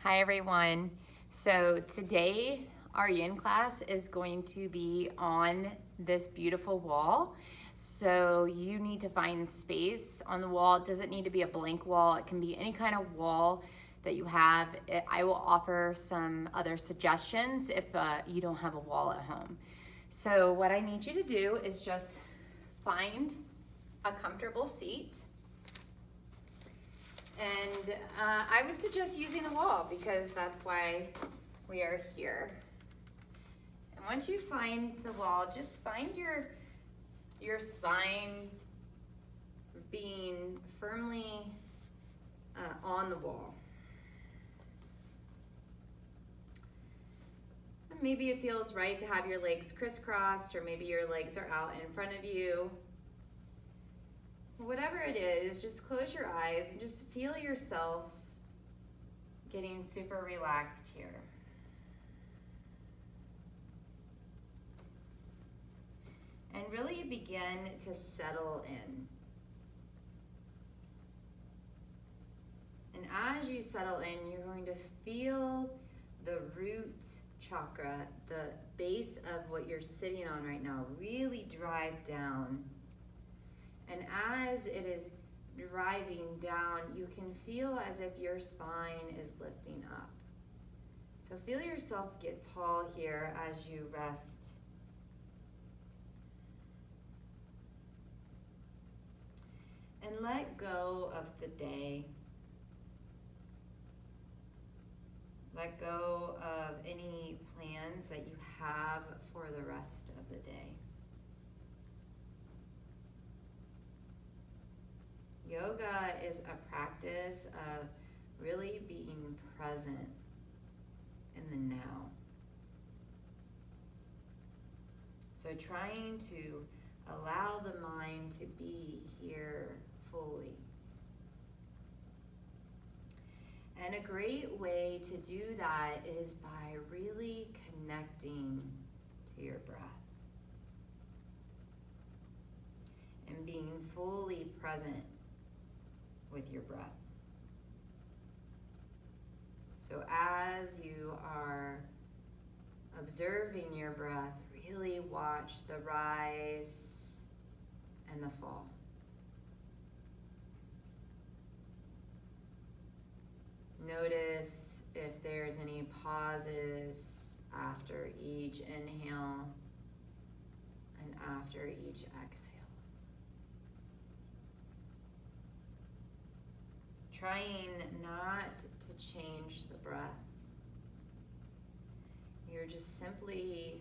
Hi everyone. So today our yin class is going to be on this beautiful wall. So you need to find space on the wall. It doesn't need to be a blank wall. It can be any kind of wall that you have. I will offer some other suggestions if you don't have a wall at home. So what I need you to do is just find a comfortable seat. And I would suggest using the wall because that's why we are here. And once you find the wall, just find your spine being firmly on the wall. And maybe it feels right to have your legs crisscrossed, or maybe your legs are out in front of you. Whatever it is, just close your eyes and just feel yourself getting super relaxed here. And really begin to settle in. And as you settle in, you're going to feel the root chakra, the base of what you're sitting on right now, really drive down. And as it is driving down, you can feel as if your spine is lifting up. So feel yourself get tall here as you rest. And let go of the day. Let go of any plans that you have for the rest of the day. Yoga is a practice of really being present in the now. So trying to allow the mind to be here fully. And a great way to do that is by really connecting to your breath and being fully present with your breath. So as you are observing your breath, really watch the rise and the fall. Notice if there's any pauses after each inhale and after each exhale. Trying not to change the breath. You're just simply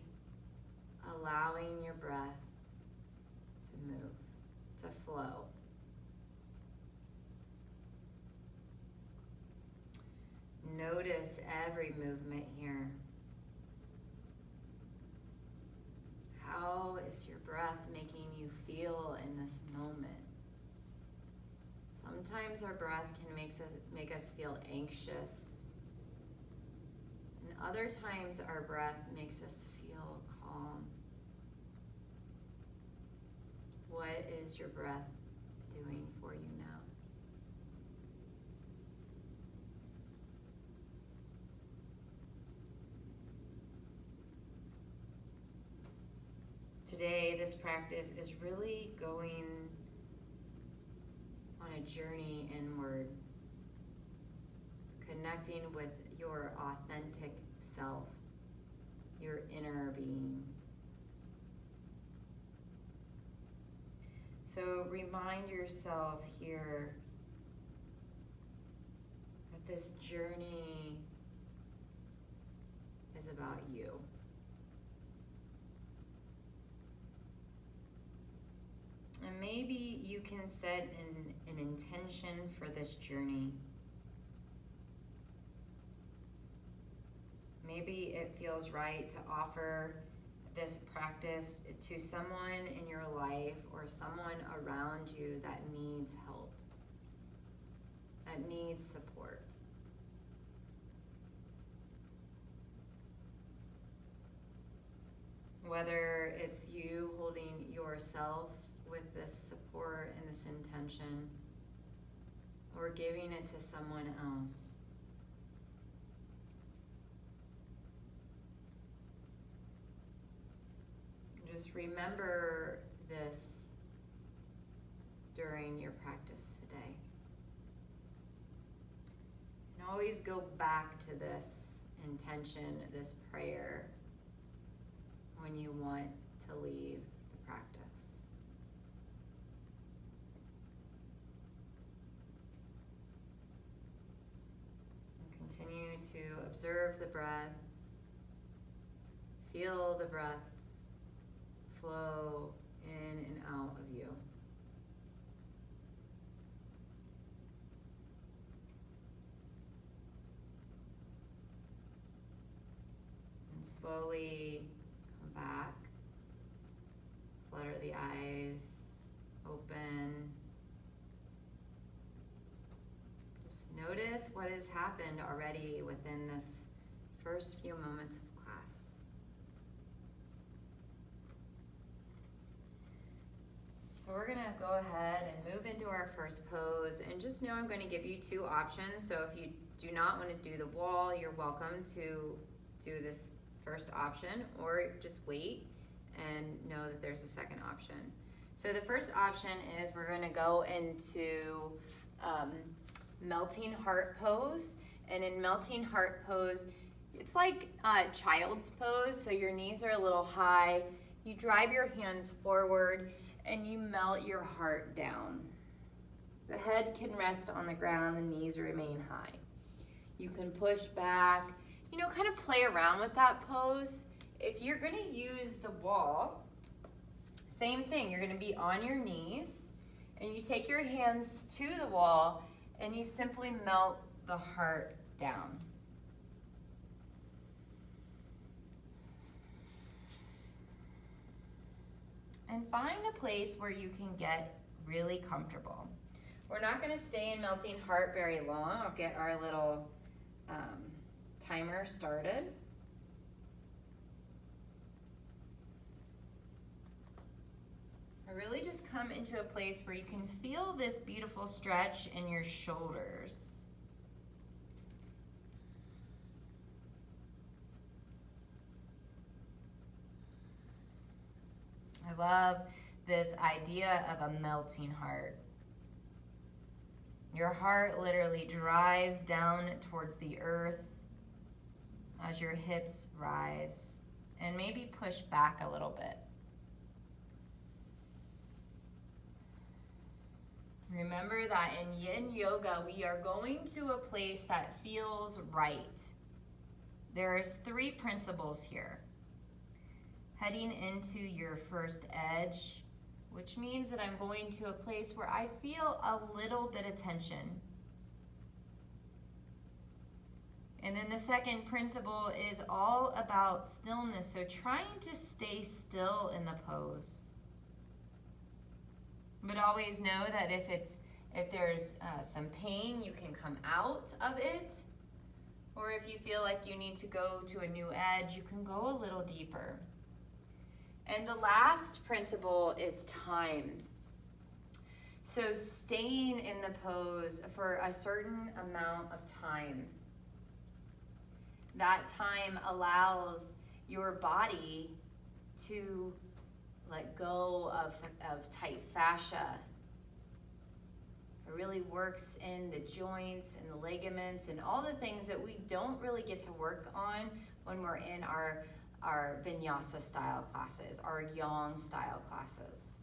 allowing your breath to move, to flow. Notice every movement here. How is your breath making you feel in this moment? Sometimes our breath can make us feel anxious. And other times our breath makes us feel calm. What is your breath doing for you now? Today, this practice is really going on a journey inward, connecting with your authentic self, your inner being. So remind yourself here that this journey is about you. And maybe you can set an intention for this journey. Maybe it feels right to offer this practice to someone in your life or someone around you that needs help, that needs support. Whether it's you holding yourself with this support and this intention, or giving it to someone else. just remember this during your practice today. And always go back to this intention, this prayer, when you want to leave the practice. And continue to observe the breath. Feel the breath flow in and out of you. And slowly come back. Flutter the eyes open. Just notice what has happened already within this first few moments of class. So we're gonna go ahead and move into our first pose, and just know I'm going to give you two options. So if you do not want to do the wall, you're welcome to do this first option, or just wait and know that there's a second option. So the first option is we're going to go into melting heart pose. And in melting heart pose, it's like child's pose. So your knees are a little high. You drive your hands forward and you melt your heart down. The head can rest on the ground, the knees remain high. You can push back, kind of play around with that pose. If you're going to use the wall, same thing. You're going to be on your knees, and you take your hands to the wall, and you simply melt the heart down. And find a place where you can get really comfortable. We're not going to stay in melting heart very long. I'll get our little timer started. Really just come into a place where you can feel this beautiful stretch in your shoulders. I love this idea of a melting heart. Your heart literally drives down towards the earth as your hips rise, and maybe push back a little bit. Remember that in Yin Yoga, we are going to a place that feels right. There's 3 principles here. Heading into your first edge, which means that I'm going to a place where I feel a little bit of tension. And then the second principle is all about stillness, so trying to stay still in the pose. But always know that if there's some pain, you can come out of it. Or if you feel like you need to go to a new edge, you can go a little deeper. And the last principle is time. So staying in the pose for a certain amount of time. That time allows your body to let go of tight fascia. It really works in the joints and the ligaments and all the things that we don't really get to work on when we're in our vinyasa style classes, our yang style classes.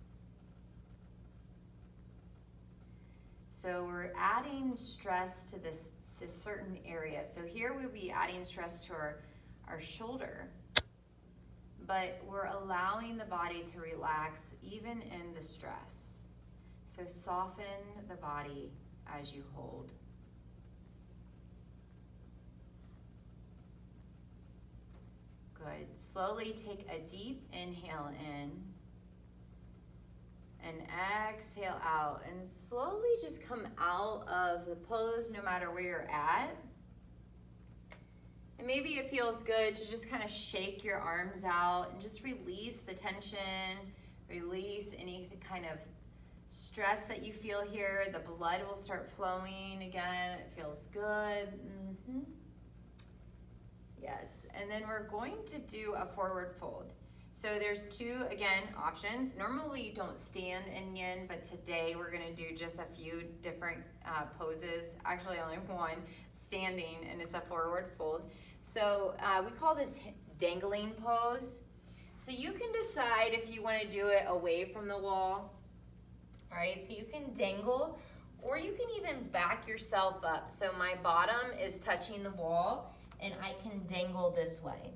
So we're adding stress to this certain area. So here we'll be adding stress to our shoulder. But we're allowing the body to relax even in the stress. So soften the body as you hold. Good. Slowly take a deep inhale in and exhale out. And slowly just come out of the pose no matter where you're at. And maybe it feels good to just kind of shake your arms out and just release the tension, release any kind of stress that you feel here. The blood will start flowing again. It feels good. Yes, and then we're going to do a forward fold. So there's two, again, options. Normally you don't stand in yin, but today we're gonna do just a few different poses. Actually only one, standing, and it's a forward fold. So we call this dangling pose. So you can decide if you wanna do it away from the wall. All right, so you can dangle, or you can even back yourself up. So my bottom is touching the wall, and I can dangle this way.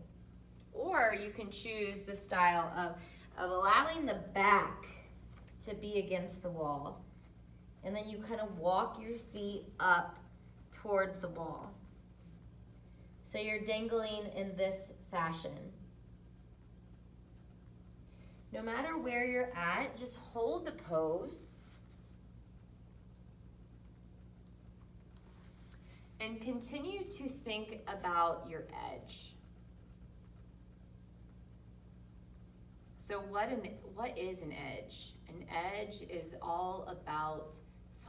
Or you can choose the style of allowing the back to be against the wall. And then you kind of walk your feet up towards the wall. So you're dangling in this fashion. No matter where you're at, just hold the pose. And continue to think about your edge. So what is an edge? An edge is all about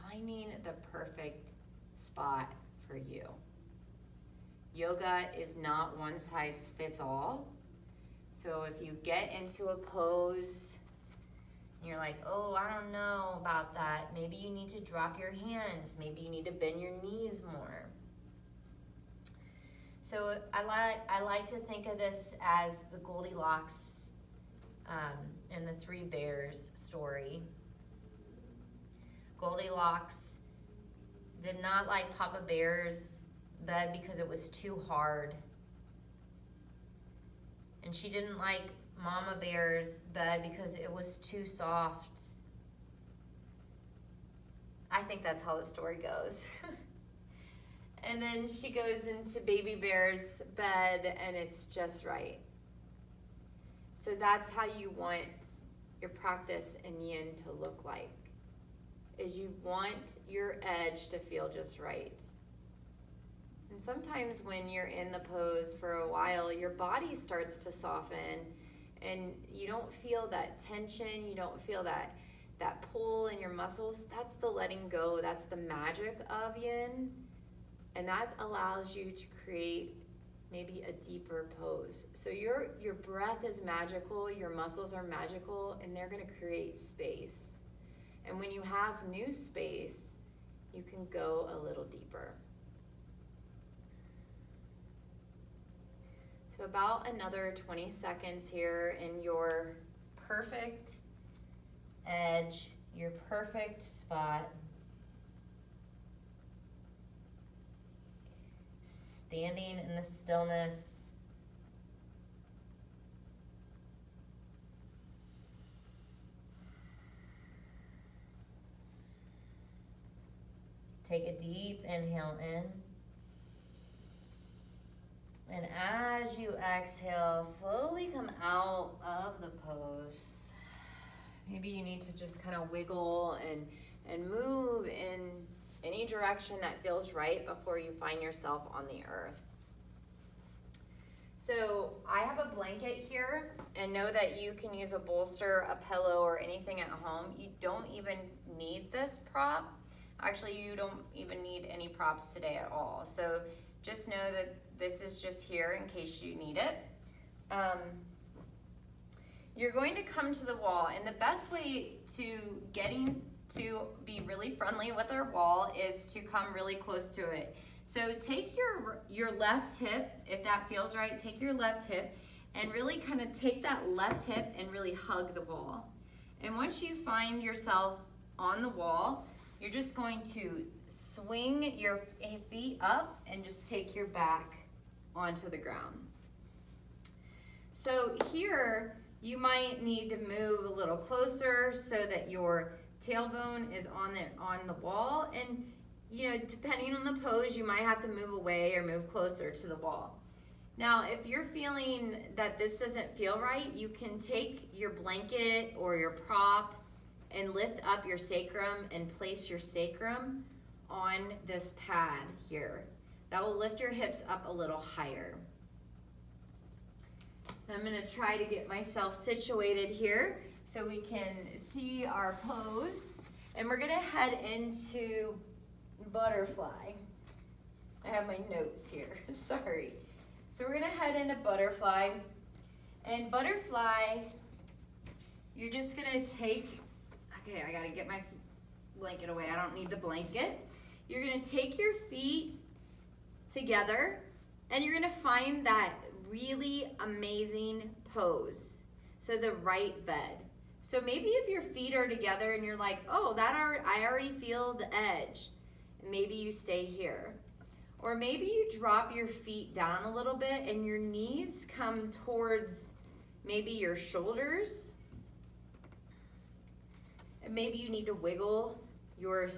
finding the perfect spot for you. Yoga is not one size fits all. So if you get into a pose and you're like, oh, I don't know about that, maybe you need to drop your hands. Maybe you need to bend your knees more. So I like to think of this as the Goldilocks and the Three Bears story. Goldilocks did not like Papa Bear's bed because it was too hard. And she didn't like Mama Bear's bed because it was too soft. I think that's how the story goes. And then she goes into Baby Bear's bed and it's just right. So that's how you want your practice in yin to look like, is you want your edge to feel just right. And sometimes when you're in the pose for a while, your body starts to soften and you don't feel that tension, you don't feel that pull in your muscles. That's the letting go, that's the magic of yin. And that allows you to create maybe a deeper pose. So your breath is magical, your muscles are magical, and they're gonna create space. And when you have new space, you can go a little deeper. So about another 20 seconds here in your perfect edge, your perfect spot. Standing in the stillness. Take a deep inhale in. And as you exhale, slowly come out of the pose. Maybe you need to just kind of wiggle and move in any direction that feels right before you find yourself on the earth. So I have a blanket here, and know that you can use a bolster, a pillow, or anything at home. You don't even need this prop. Actually, you don't even need any props today at all. So just know that this is just here in case you need it. You're going to come to the wall, and the best way to getting to be really friendly with our wall is to come really close to it. So take your left hip, if that feels right, take your left hip and really kind of take that left hip and really hug the wall. And once you find yourself on the wall, you're just going to swing your feet up and just take your back onto the ground. So here, you might need to move a little closer so that your tailbone is on the wall, and you know, depending on the pose, you might have to move away or move closer to the wall. Now, if you're feeling that this doesn't feel right, you can take your blanket or your prop and lift up your sacrum and place your sacrum on this pad here. That will lift your hips up a little higher. I'm gonna try to get myself situated here so we can see our pose. And we're gonna head into butterfly. I have my notes here, sorry. So we're gonna head into butterfly. And butterfly, you're just gonna take, okay, I gotta get my blanket away. I don't need the blanket. You're gonna take your feet together and you're gonna find that really amazing pose. So the right bed. So maybe if your feet are together and you're like, oh, I already feel the edge. Maybe you stay here. Or maybe you drop your feet down a little bit and your knees come towards maybe your shoulders. And maybe you need to wiggle your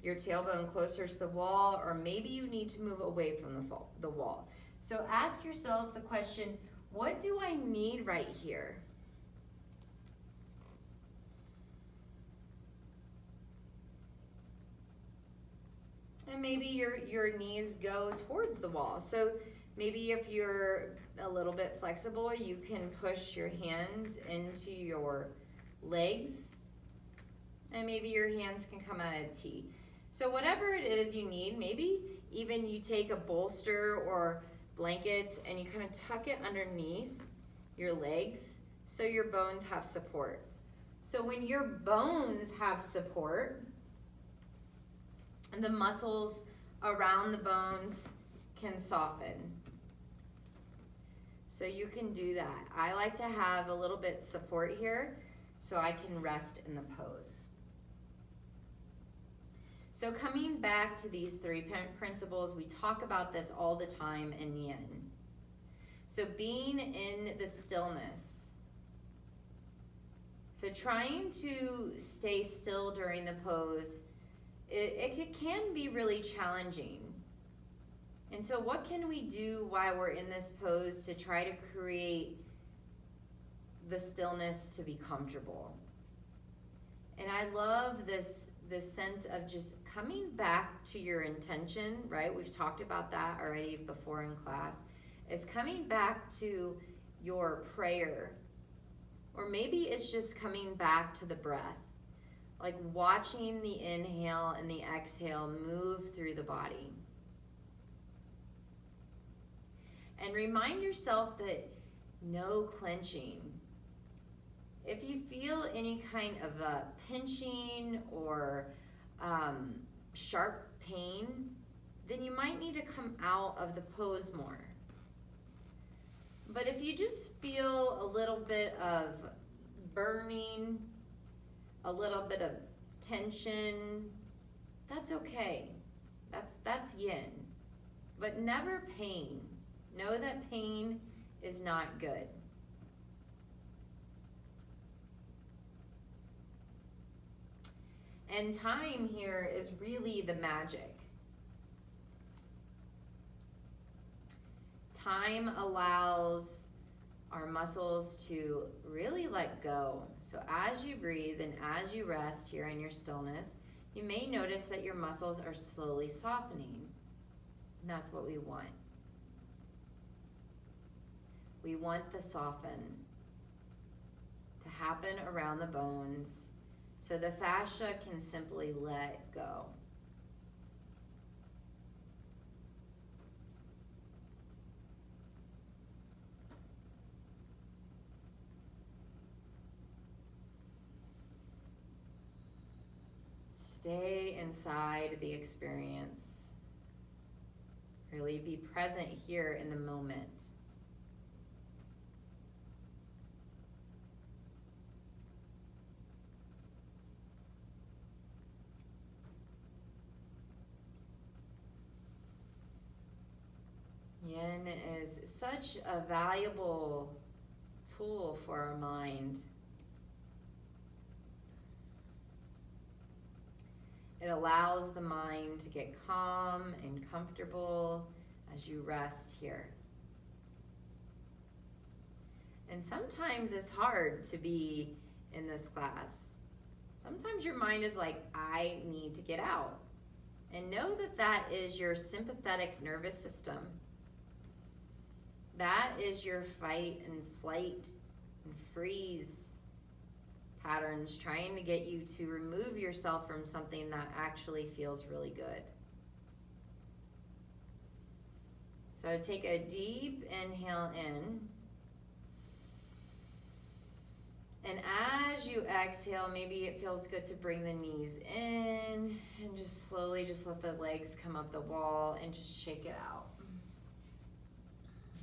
tailbone closer to the wall, or maybe you need to move away from the wall. So ask yourself the question, what do I need right here? And maybe your knees go towards the wall. So maybe if you're a little bit flexible, you can push your hands into your legs. And maybe your hands can come out at a T. So whatever it is you need, maybe even you take a bolster or blankets and you kind of tuck it underneath your legs so your bones have support. So when your bones have support, and the muscles around the bones can soften. So you can do that. I like to have a little bit support here so I can rest in the pose. So coming back to these 3 principles, we talk about this all the time in Yin. So being in the stillness. So trying to stay still during the pose, it can be really challenging. And so what can we do while we're in this pose to try to create the stillness to be comfortable? And I love this sense of just coming back to your intention, right? We've talked about that already before in class. Is coming back to your prayer. Or maybe it's just coming back to the breath. Like watching the inhale and the exhale move through the body. And remind yourself that no clenching. If you feel any kind of a pinching or sharp pain, then you might need to come out of the pose more. But if you just feel a little bit of burning, a little bit of tension, that's okay. That's Yin. But never pain. Know that pain is not good. And time here is really the magic. Time allows our muscles to really let go. So as you breathe and as you rest here in your stillness, you may notice that your muscles are slowly softening. And that's what we want. We want the soften to happen around the bones so the fascia can simply let go. Stay inside the experience. Really be present here in the moment. Yin is such a valuable tool for our mind. It allows the mind to get calm and comfortable as you rest here. And sometimes it's hard to be in this class. Sometimes your mind is like, I need to get out. And know that that is your sympathetic nervous system. That is your fight and flight and freeze patterns trying to get you to remove yourself from something that actually feels really good. So take a deep inhale in. And as you exhale, maybe it feels good to bring the knees in and just slowly just let the legs come up the wall and just shake it out.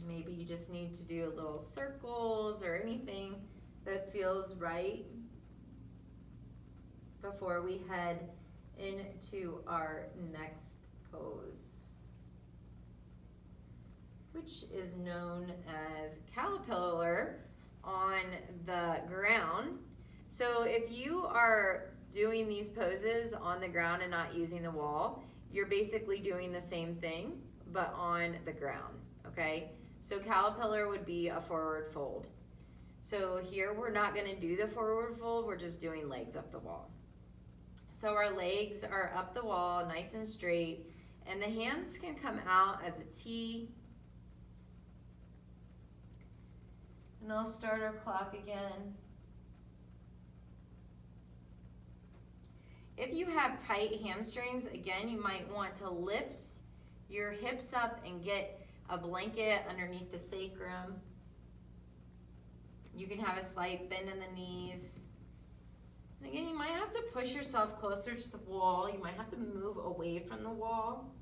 Maybe you just need to do little circles or anything that feels right before we head into our next pose, which is known as caterpillar on the ground. So if you are doing these poses on the ground and not using the wall, you're basically doing the same thing, but on the ground, okay? So caterpillar would be a forward fold. So here we're not gonna do the forward fold, we're just doing legs up the wall. So our legs are up the wall, nice and straight, and the hands can come out as a T. And I'll start our clock again. If you have tight hamstrings, again, you might want to lift your hips up and get a blanket underneath the sacrum. You can have a slight bend in the knees. And again, you might have to push yourself closer to the wall. You might have to move away from the wall.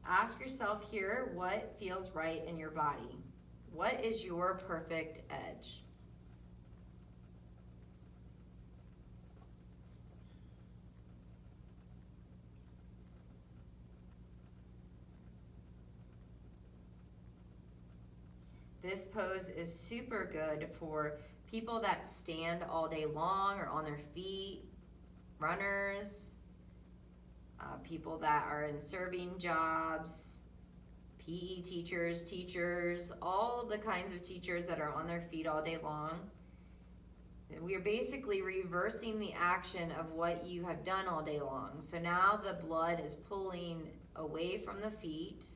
Ask yourself here what feels right in your body. What is your perfect edge? This pose is super good for people that stand all day long or on their feet, runners, people that are in serving jobs, PE teachers, all the kinds of teachers that are on their feet all day long. We are basically reversing the action of what you have done all day long. So now the blood is pulling away from the feet.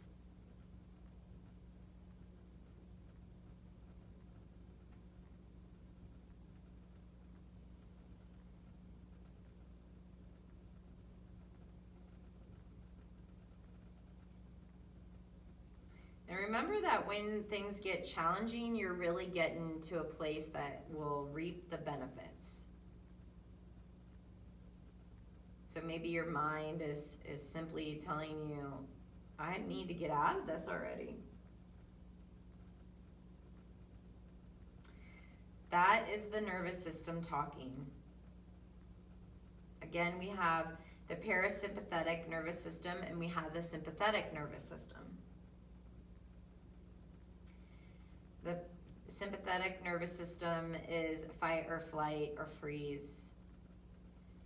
And remember that when things get challenging, you're really getting to a place that will reap the benefits. So maybe your mind is simply telling you, I need to get out of this already. That is the nervous system talking. Again, we have the parasympathetic nervous system and we have the sympathetic nervous system. The sympathetic nervous system is fight or flight or freeze.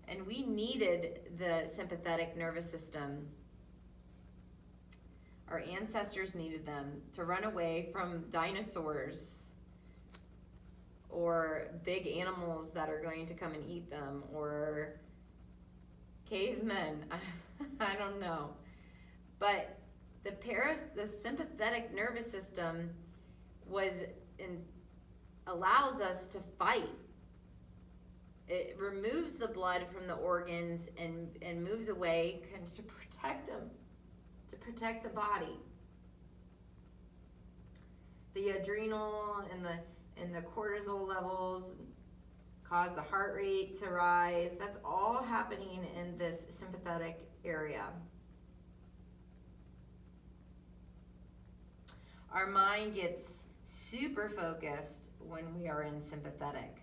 And we needed the sympathetic nervous system. Our ancestors needed them to run away from dinosaurs or big animals that are going to come and eat them, or cavemen. I don't know. But the sympathetic nervous system allows us to fight. It removes the blood from the organs and moves away to protect them, to protect the body. The adrenal and the cortisol levels cause the heart rate to rise. That's all happening in this sympathetic area. Our mind gets super focused when we are in sympathetic.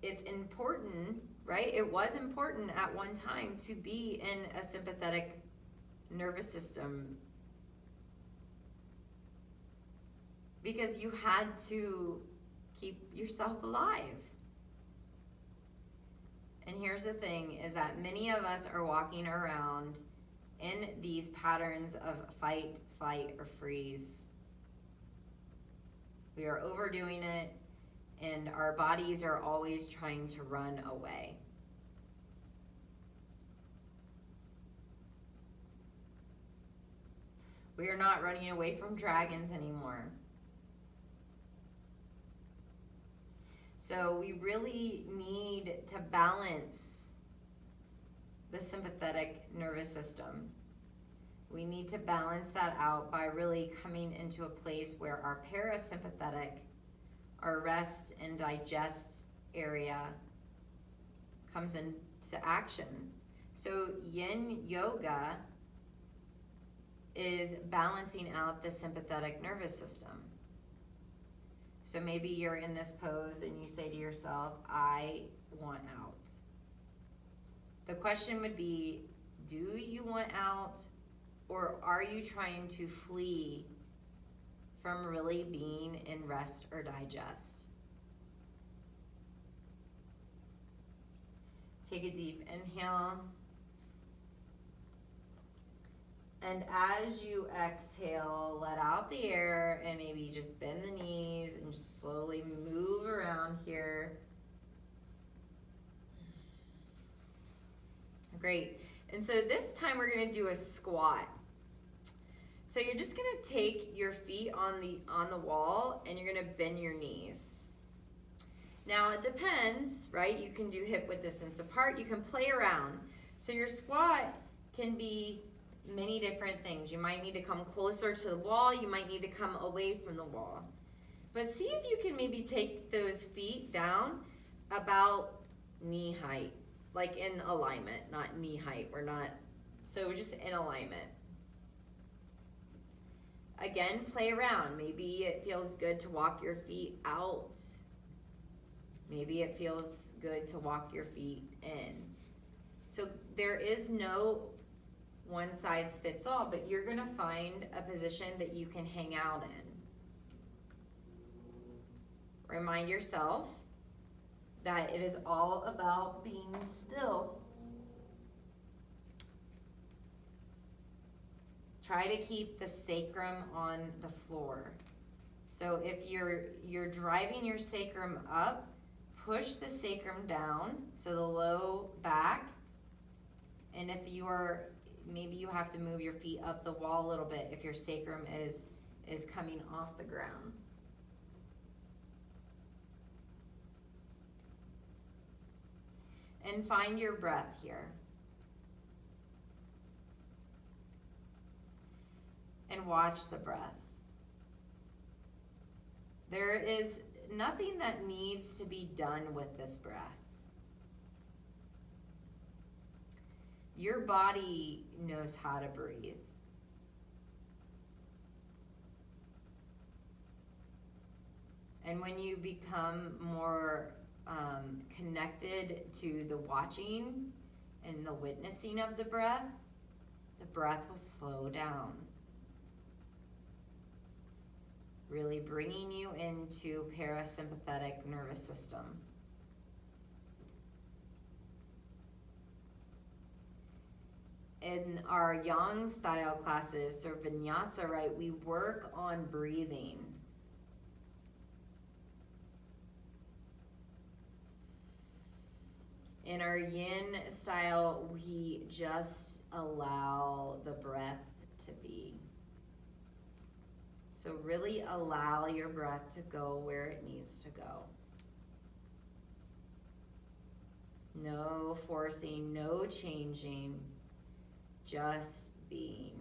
It's important, right? It was important at one time to be in a sympathetic nervous system because you had to keep yourself alive. And here's the thing, is that many of us are walking around in these patterns of fight, flight, or freeze. We are overdoing it, and our bodies are always trying to run away. We are not running away from dragons anymore. So we really need to balance the sympathetic nervous system. We need to balance that out by really coming into a place where our parasympathetic, our rest and digest area, comes into action. So yin yoga is balancing out the sympathetic nervous system. So maybe you're in this pose and you say to yourself, I want out. The question would be, do you want out, or are you trying to flee from really being in rest or digest? Take a deep inhale. And as you exhale, let out the air and maybe just bend the knees and just slowly move around here. Great. And so this time we're going to do a squat. So you're just going to take your feet on the wall and you're going to bend your knees. Now it depends, right? You can do hip width distance apart. You can play around. So your squat can be many different things. You might need to come closer to the wall. You might need to come away from the wall. But see if you can maybe take those feet down about knee height, like in alignment, not knee height. We're not, so just in alignment. Again, play around. Maybe it feels good to walk your feet out. Maybe it feels good to walk your feet in. So there is no one size fits all, but you're going to find a position that you can hang out in. Remind yourself that it is all about being still. Try to keep the sacrum on the floor. So if you're driving your sacrum up, push the sacrum down, so the low back. And if you are, maybe you have to move your feet up the wall a little bit if your sacrum is coming off the ground. And find your breath here. And watch the breath. There is nothing that needs to be done with this breath. Your body knows how to breathe. And when you become more connected to the watching and the witnessing of the breath will slow down. Really bringing you into parasympathetic nervous system. In our yang style classes, or vinyasa, right, we work on breathing. In our yin style, we just allow the breath to be. So really allow your breath to go where it needs to go. No forcing, no changing, just being.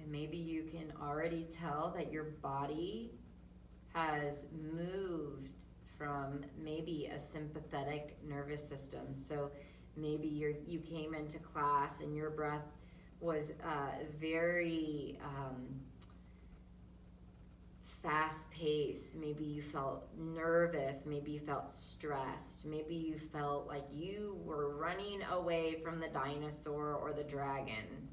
Maybe you can already tell that your body has moved from maybe a sympathetic nervous system. So maybe you came into class and your breath was very fast-paced. Maybe you felt nervous. Maybe you felt stressed. Maybe you felt like you were running away from the dinosaur or the dragon.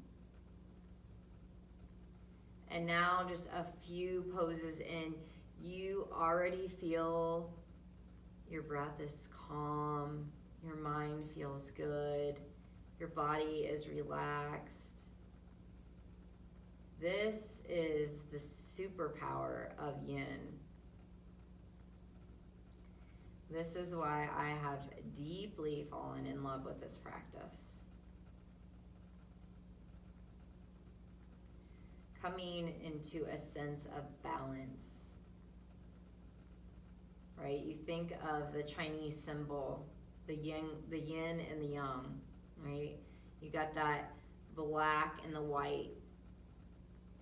And now just a few poses in, you already feel your breath is calm, your mind feels good, your body is relaxed. This is the superpower of yin. This is why I have deeply fallen in love with this practice. coming into a sense of balance, right? You think of the Chinese symbol, the yin and the yang, right? You got that black and the white,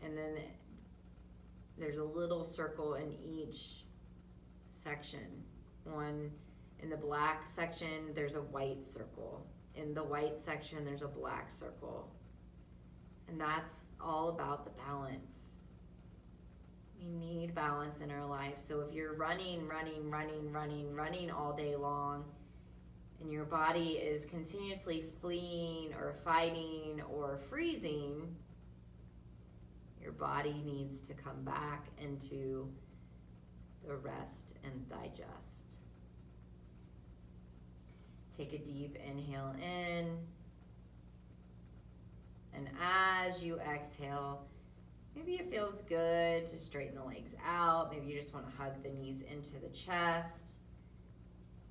and then there's a little circle in each section. One in the black section, there's a white circle. In the white section, there's a black circle. And that's all about the balance. We need balance in our life. So if you're running all day long, and your body is continuously fleeing or fighting or freezing, your body needs to come back into the rest and digest. Take a deep inhale in. And as you exhale, maybe it feels good to straighten the legs out. Maybe you just want to hug the knees into the chest.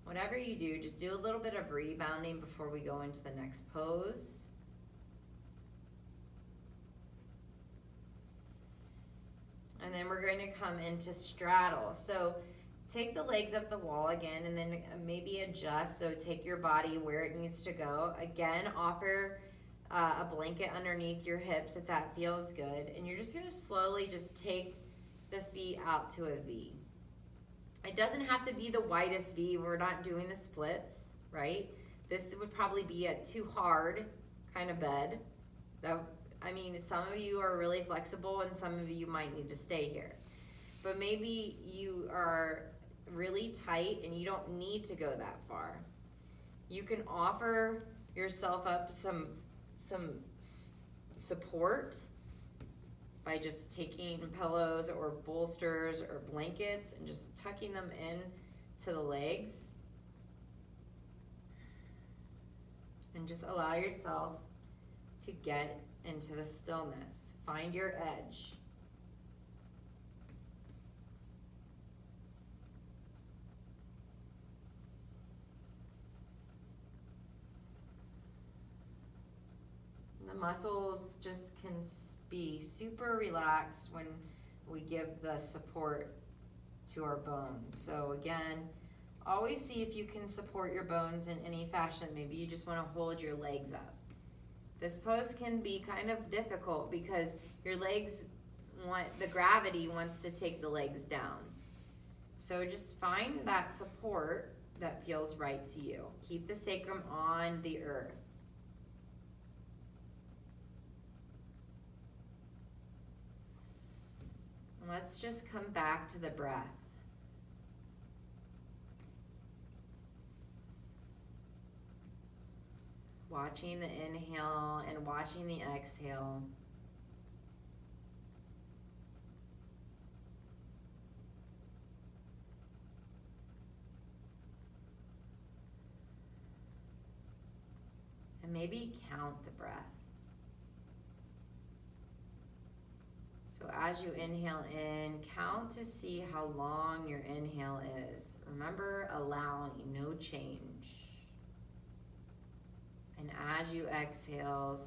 Whatever you do, just do a little bit of rebounding before we go into the next pose. And then we're going to come into straddle. So take the legs up the wall again, and then maybe adjust. So take your body where it needs to go. Again, offer a blanket underneath your hips if that feels good. And you're just going to slowly just take the feet out to a V. It doesn't have to be the widest V. We're not doing the splits, right? This would probably be a too hard kind of bed. Some of you are really flexible and some of you might need to stay here. But maybe you are really tight and you don't need to go that far. You can offer yourself up some support by just taking pillows or bolsters or blankets and just tucking them in to the legs. And just allow yourself to get into the stillness. Find your edge. The muscles just can be super relaxed when we give the support to our bones. So again, always see if you can support your bones in any fashion. Maybe you just want to hold your legs up. This pose can be kind of difficult because your legs the gravity wants to take the legs down. So just find that support that feels right to you. Keep the sacrum on the earth. Let's just come back to the breath. Watching the inhale and watching the exhale. And maybe count the breath. So as you inhale in, count to see how long your inhale is. Remember, allowing no change. And as you exhale,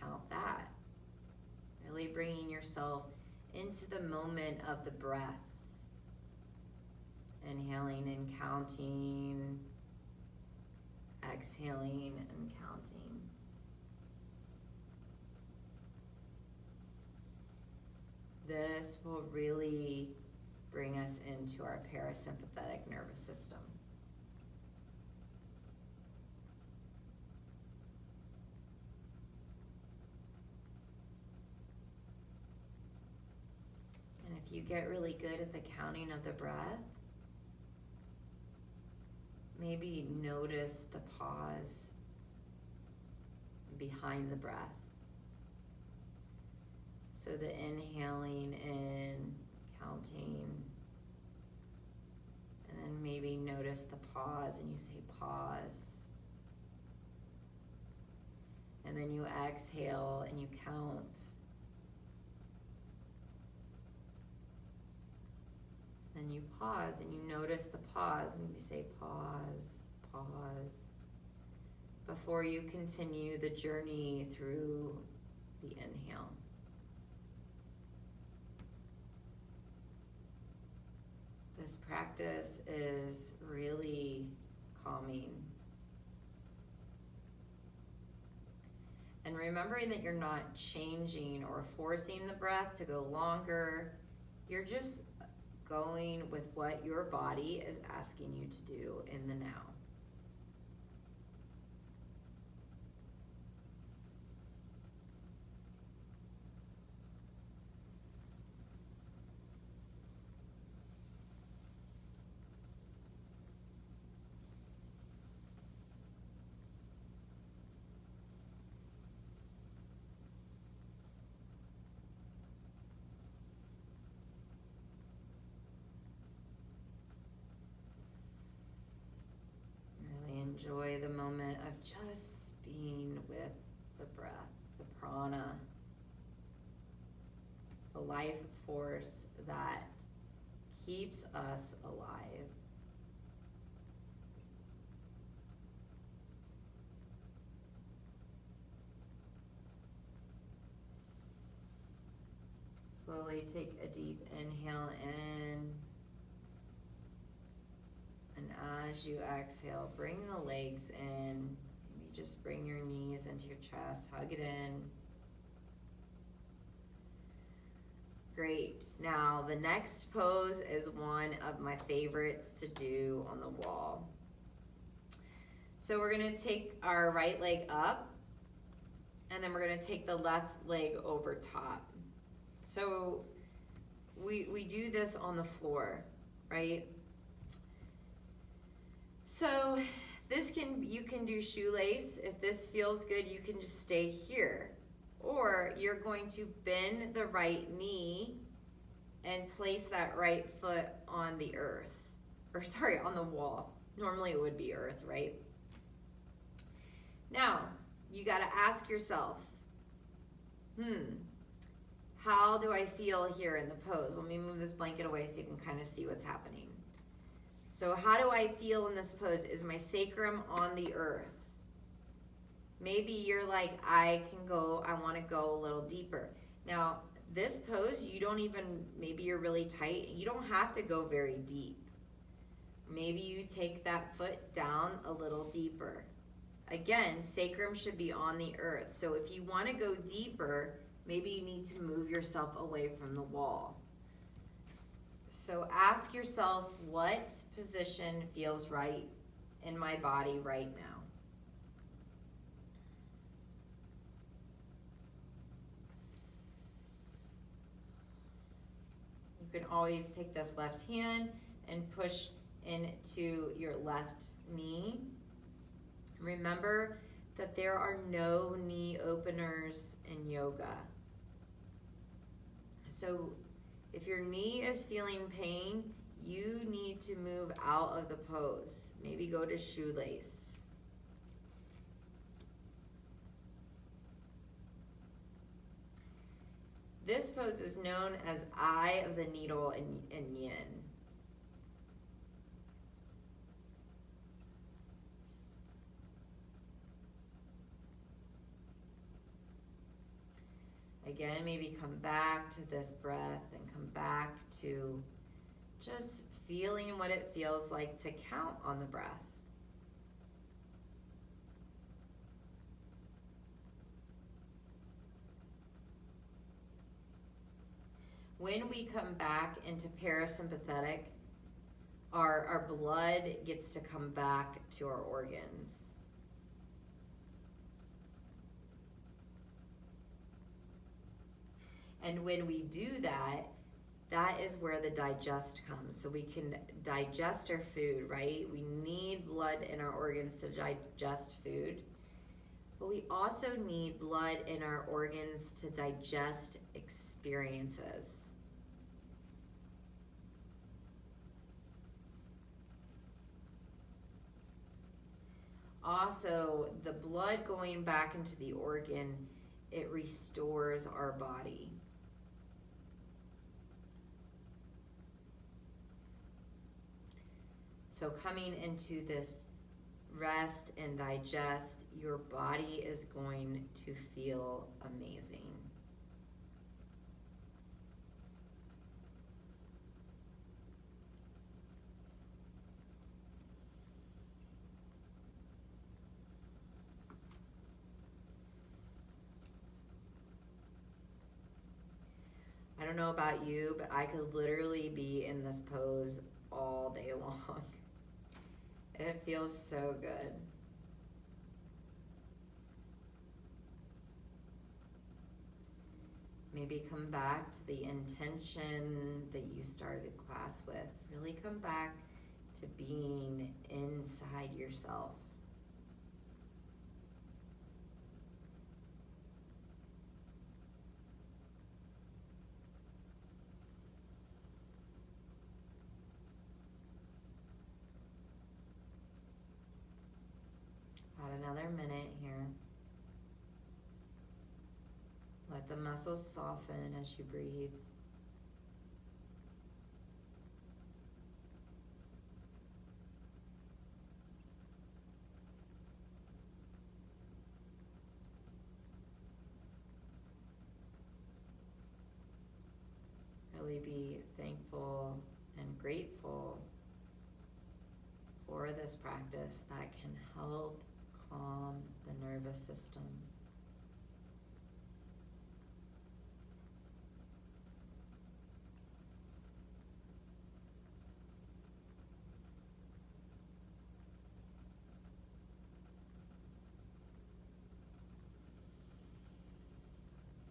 count that. Really bringing yourself into the moment of the breath. Inhaling and counting. Exhaling and counting. This will really bring us into our parasympathetic nervous system. And if you get really good at the counting of the breath, maybe notice the pause behind the breath. So the inhaling in, counting, and then maybe notice the pause and you say pause. And then you exhale and you count. Then you pause and you notice the pause. Maybe say pause, pause. Before you continue the journey through the inhale. This practice is really calming. And remembering that you're not changing or forcing the breath to go longer. You're just going with what your body is asking you to do in the now. Enjoy the moment of just being with the breath, the prana, the life force that keeps us alive. Slowly take a deep inhale in. And as you exhale, bring the legs in. Maybe just bring your knees into your chest, hug it in. Great. Now, the next pose is one of my favorites to do on the wall. So we're gonna take our right leg up, and then we're gonna take the left leg over top. So we do this on the floor, right? So you can do shoelace. If this feels good, you can just stay here. Or you're going to bend the right knee and place that right foot on the earth. On the wall. Normally it would be earth, right? Now, you gotta ask yourself, how do I feel here in the pose? Let me move this blanket away so you can kind of see what's happening. So how do I feel in this pose? Is my sacrum on the earth? Maybe you're like, I want to go a little deeper. Now, this pose, maybe you're really tight. You don't have to go very deep. Maybe you take that foot down a little deeper. Again, sacrum should be on the earth. So if you want to go deeper, maybe you need to move yourself away from the wall. So ask yourself, what position feels right in my body right now? You can always take this left hand and push into your left knee. Remember that there are no knee openers in yoga. So if your knee is feeling pain, you need to move out of the pose. Maybe go to shoelace. This pose is known as Eye of the Needle in Yin. Again, maybe come back to this breath and come back to just feeling what it feels like to count on the breath. When we come back into parasympathetic, our blood gets to come back to our organs. And when we do that, that is where the digest comes. So we can digest our food, right? We need blood in our organs to digest food. But we also need blood in our organs to digest experiences. Also, the blood going back into the organ, it restores our body. So coming into this rest and digest, your body is going to feel amazing. don't know about you, but I could literally be in this pose all day long. It feels so good. Maybe come back to the intention that you started class with. Really come back to being inside yourself. About another minute here. Let the muscles soften as you breathe. Really be thankful and grateful for this practice that can help calm the nervous system.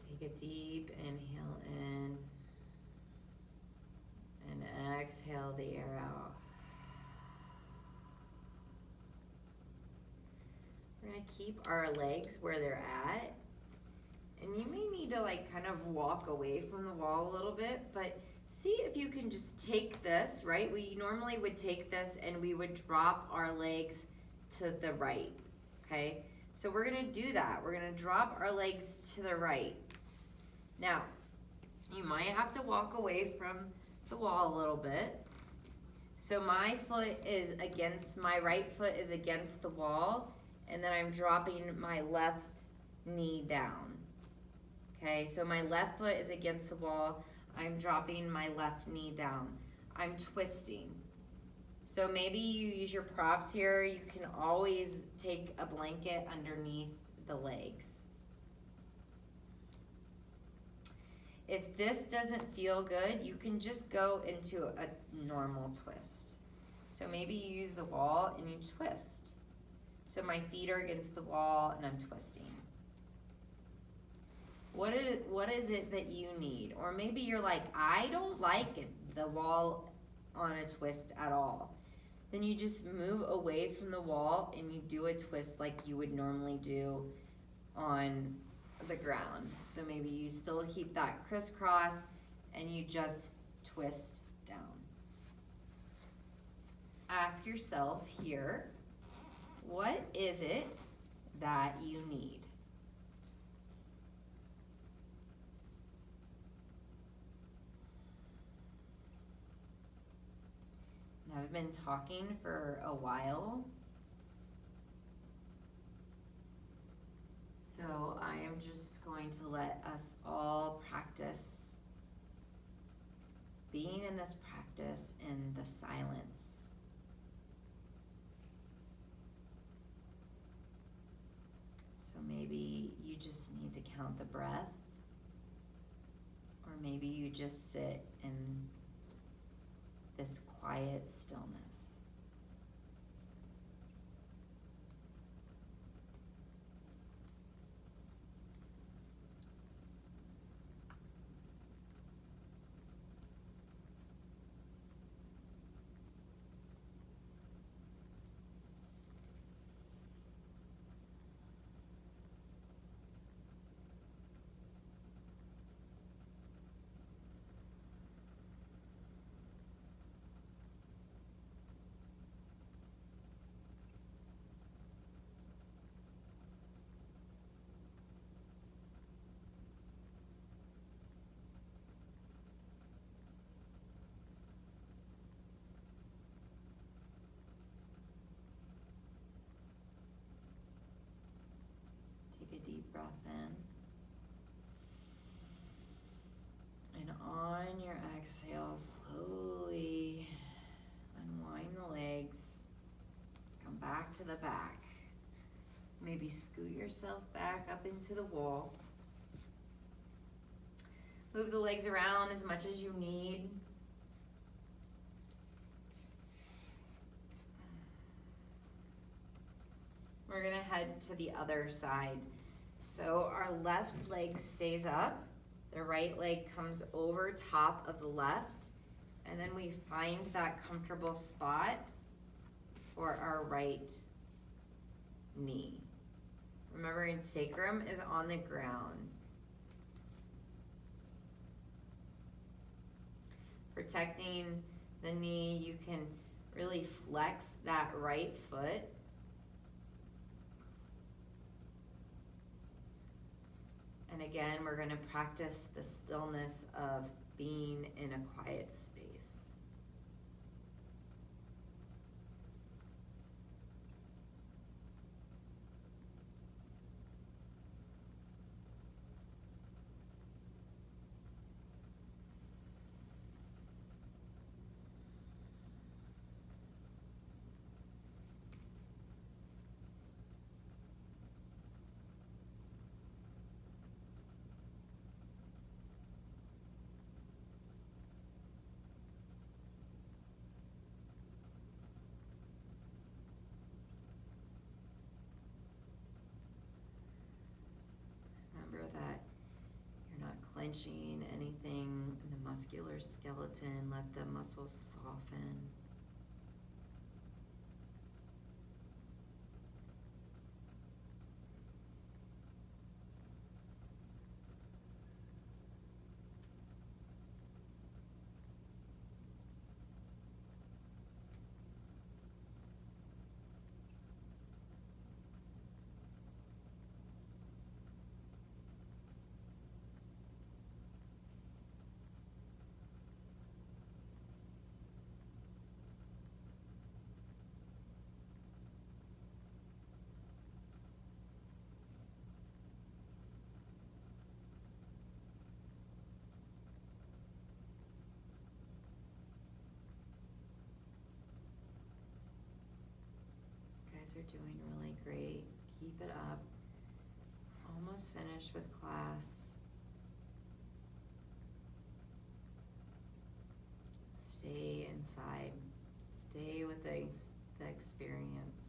Take a deep inhale in and exhale the air out. We're gonna keep our legs where they're at. And you may need to like kind of walk away from the wall a little bit, but see if you can just take this, right? We normally would take this and we would drop our legs to the right, okay? So we're gonna do that. We're gonna drop our legs to the right. Now, you might have to walk away from the wall a little bit. So my right foot is against the wall, and then I'm dropping my left knee down. Okay, so my left foot is against the wall. I'm dropping my left knee down. I'm twisting. So maybe you use your props here. You can always take a blanket underneath the legs. If this doesn't feel good, you can just go into a normal twist. So maybe you use the wall and you twist. So my feet are against the wall and I'm twisting. What is it that you need? Or maybe you're like, I don't like the wall on a twist at all. Then you just move away from the wall and you do a twist like you would normally do on the ground. So maybe you still keep that crisscross and you just twist down. Ask yourself here, what is it that you need? Now, I've been talking for a while, so I am just going to let us all practice being in this practice in the silence. So maybe you just need to count the breath, or maybe you just sit in this quiet stillness. Take a deep breath in. And on your exhale, slowly unwind the legs. Come back to the back. Maybe scoot yourself back up into the wall. Move the legs around as much as you need. We're gonna head to the other side. So our left leg stays up, the right leg comes over top of the left, and then we find that comfortable spot for our right knee. Remembering sacrum is on the ground. Protecting the knee, you can really flex that right foot. And again, we're going to practice the stillness of being in a quiet space. Remember that you're not clenching anything in the muscular skeleton. Let the muscles soften. Are doing really great. Keep it up. Almost finished with class. Stay inside. Stay with the experience.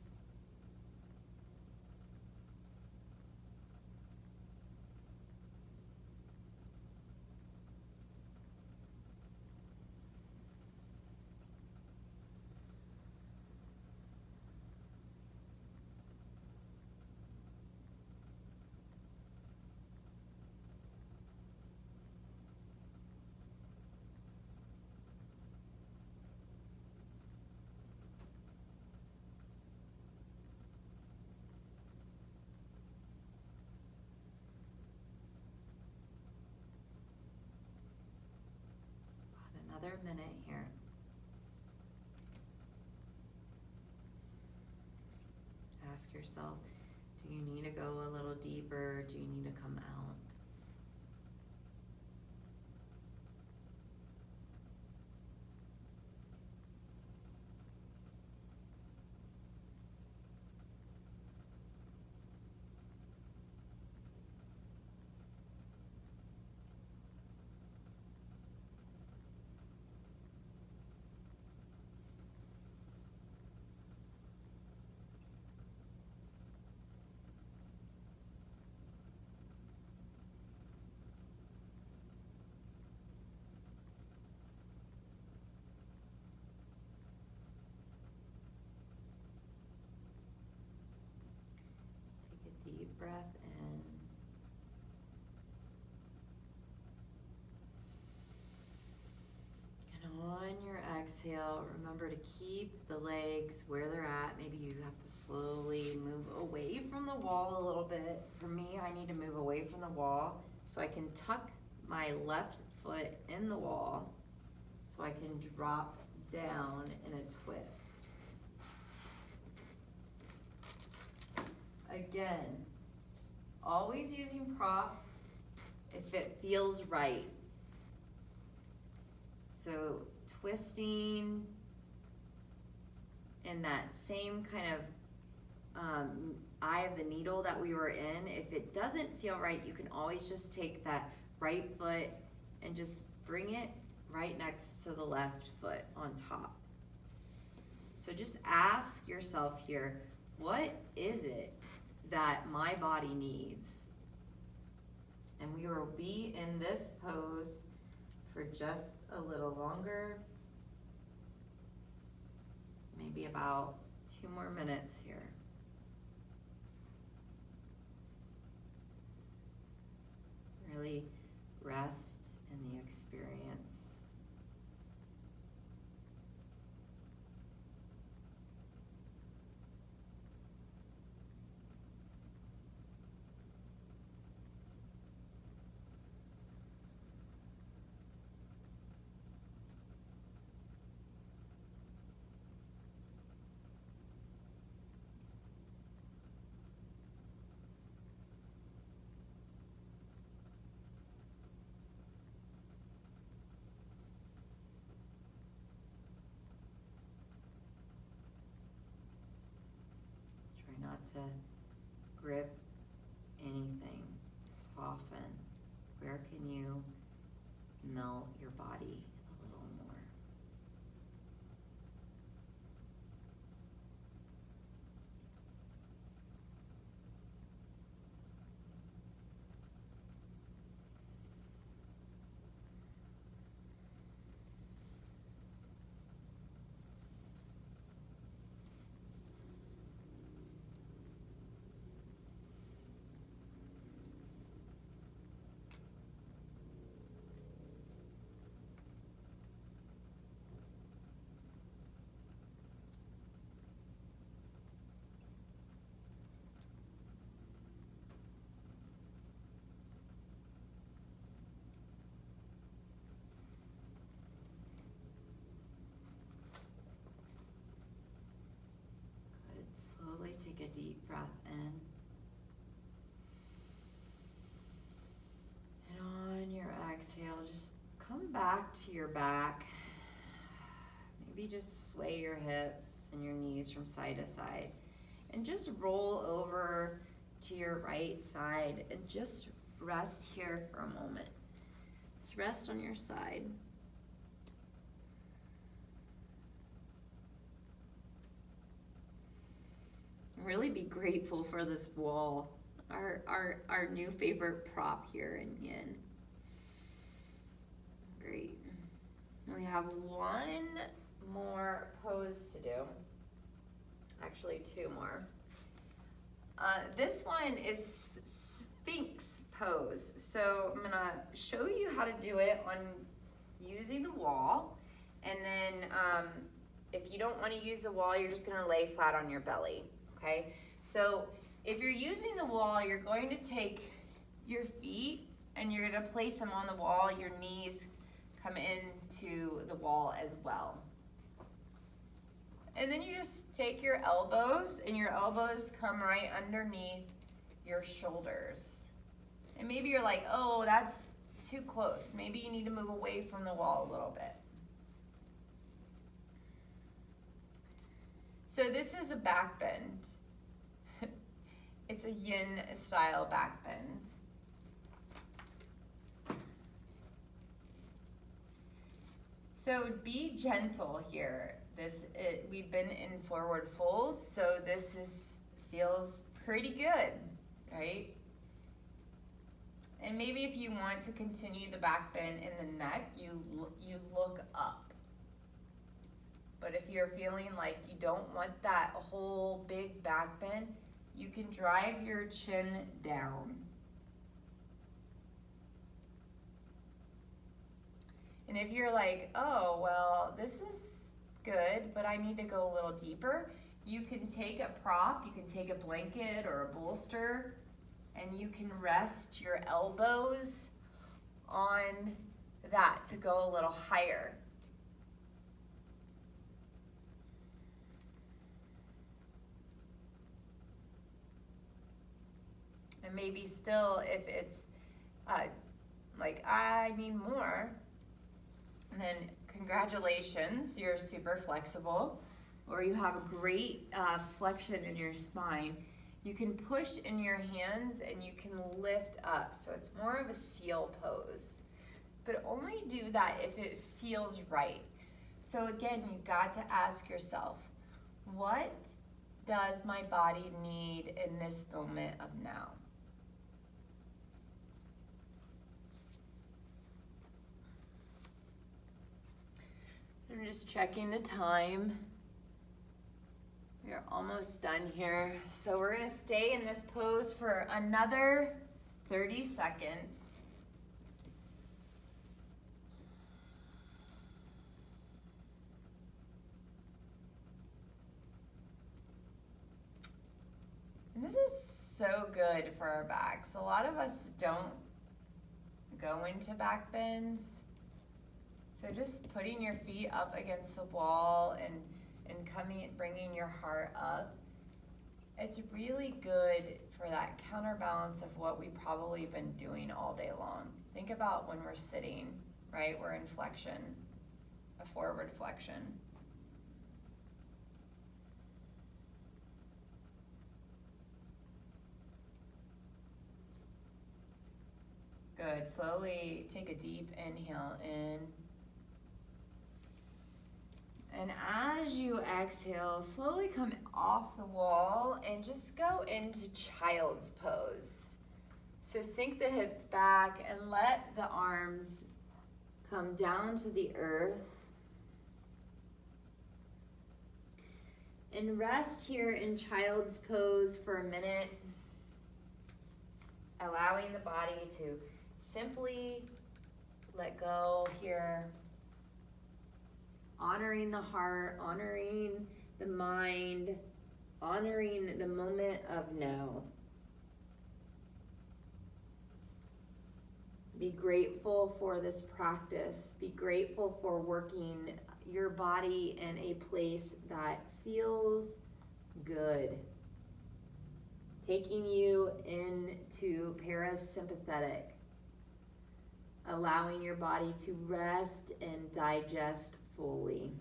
Another minute here. Ask yourself, do you need to go a little deeper? Do you need to come out? Deep breath in. And on your exhale, remember to keep the legs where they're at. Maybe you have to slowly move away from the wall a little bit. For me, I need to move away from the wall so I can tuck my left foot in the wall so I can drop down in a twist. Again, always using props if it feels right. So twisting in that same kind of eye of the needle that we were in. If it doesn't feel right, you can always just take that right foot and just bring it right next to the left foot on top. So just ask yourself here, what is it that my body needs? And we will be in this pose for just a little longer, maybe about 2 more minutes here. Really rest in the experience. Try not to grip anything. Soften. Where can you melt your body a little more? Slowly take a deep breath in. And on your exhale, just come back to your back. Maybe just sway your hips and your knees from side to side. And just roll over to your right side and just rest here for a moment. Just rest on your side. Really be grateful for this wall, our new favorite prop here in yin. Great. We have one more pose to do. Actually, 2 more. This one is Sphinx pose. So I'm gonna show you how to do it on using the wall. And then if you don't wanna use the wall, you're just gonna lay flat on your belly. Okay, so if you're using the wall, you're going to take your feet and you're going to place them on the wall. Your knees come into the wall as well. And then you just take your elbows and your elbows come right underneath your shoulders. And maybe you're like, oh, that's too close. Maybe you need to move away from the wall a little bit. So this is a back bend. It's a yin style back bend. So be gentle here. We've been in forward fold, so this feels pretty good, right? And maybe if you want to continue the back bend in the neck, you look up. But if you're feeling like you don't want that whole big back bend, you can drive your chin down. And if you're like, oh, well, this is good, but I need to go a little deeper, you can take a prop, you can take a blanket or a bolster, and you can rest your elbows on that to go a little higher. And maybe still, if it's like, I need more, then congratulations, you're super flexible, or you have a great flexion in your spine. You can push in your hands and you can lift up, so it's more of a seal pose. but only do that if it feels right. So again, you got to ask yourself, what does my body need in this moment of now? I'm just checking the time. We're almost done here. So we're gonna stay in this pose for another 30 seconds. And this is so good for our backs. A lot of us don't go into back bends. So just putting your feet up against the wall and bringing your heart up, it's really good for that counterbalance of what we've probably been doing all day long. Think about when we're sitting, right? We're in flexion, a forward flexion. Good. Slowly take a deep inhale in. And as you exhale, slowly come off the wall and just go into child's pose. So sink the hips back and let the arms come down to the earth. And rest here in child's pose for a minute, allowing the body to simply let go here. Honoring the heart, honoring the mind, honoring the moment of now. Be grateful for this practice. Be grateful for working your body in a place that feels good. Taking you into parasympathetic. Allowing your body to rest and digest fully.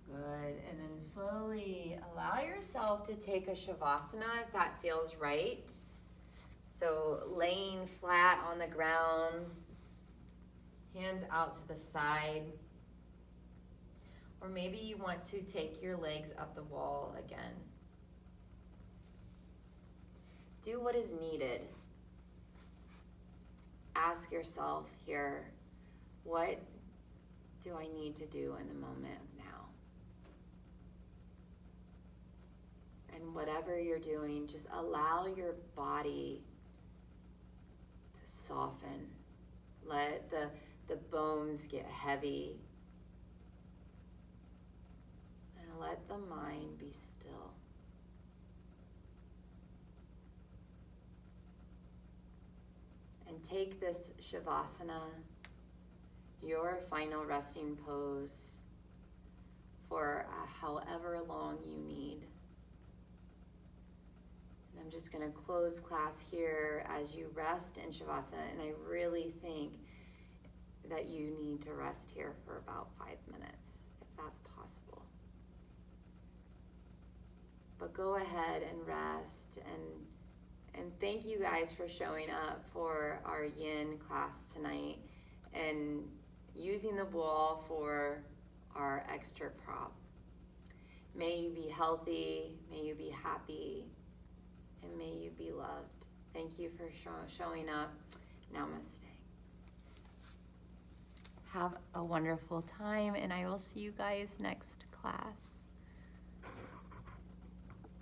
Good, and then slowly allow yourself to take a Shavasana if that feels right. So laying flat on the ground, hands out to the side. Or maybe you want to take your legs up the wall again. Do what is needed. Ask yourself here, what do I need to do in the moment of now? And whatever you're doing, just allow your body to soften. Let the bones get heavy. And let the mind be still. And take this Shavasana, your final resting pose, for however long you need. And I'm just going to close class here as you rest in Shavasana, and I really think that you need to rest here for about 5 minutes, if that's possible. But go ahead and rest, and thank you guys for showing up for our yin class tonight and using the wall for our extra prop. May you be healthy, may you be happy, and may you be loved. Thank you for showing up. Namaste. Have a wonderful time, and I will see you guys next class.